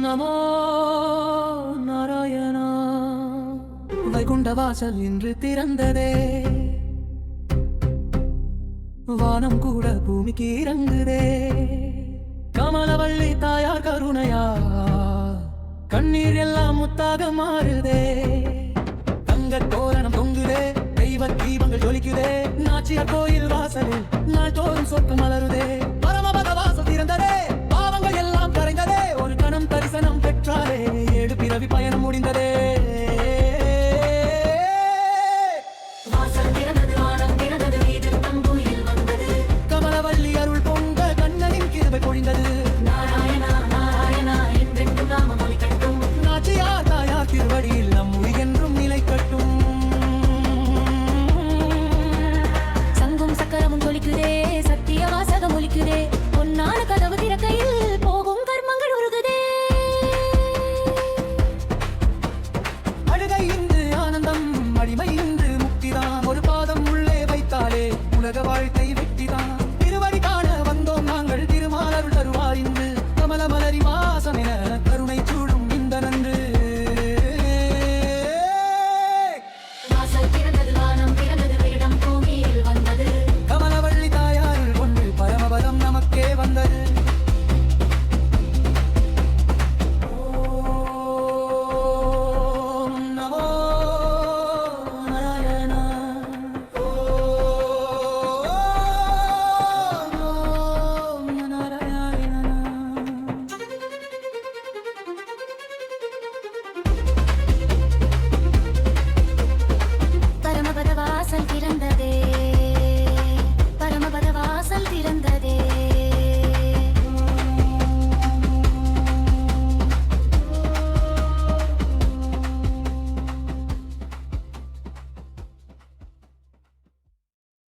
நமோ நாராயணா. வைகுண்ட வாசல் இன்று திறந்ததே, வானம் கூட பூமிக்கு இறங்குதே. கமலவள்ளி தாயார் கருணையா, கண்ணீர் எல்லாம் முத்தாக மாறுதே. தங்க தோரணம் தொங்குதே, தெய்வ தீபங்கள் ஜொலிக்குதே. நாச்சியார் கோயில் வாசலில் நாள்தோறும் சொத்து மலருதே. பரமபத வாசல் திறந்ததே, பாவங்கள் எல்லாம் கரைந்ததே. ஒரு கணம் தரிசனம் பெற்றாலே ஏழு பிறவி பயணம் முடிந்ததே.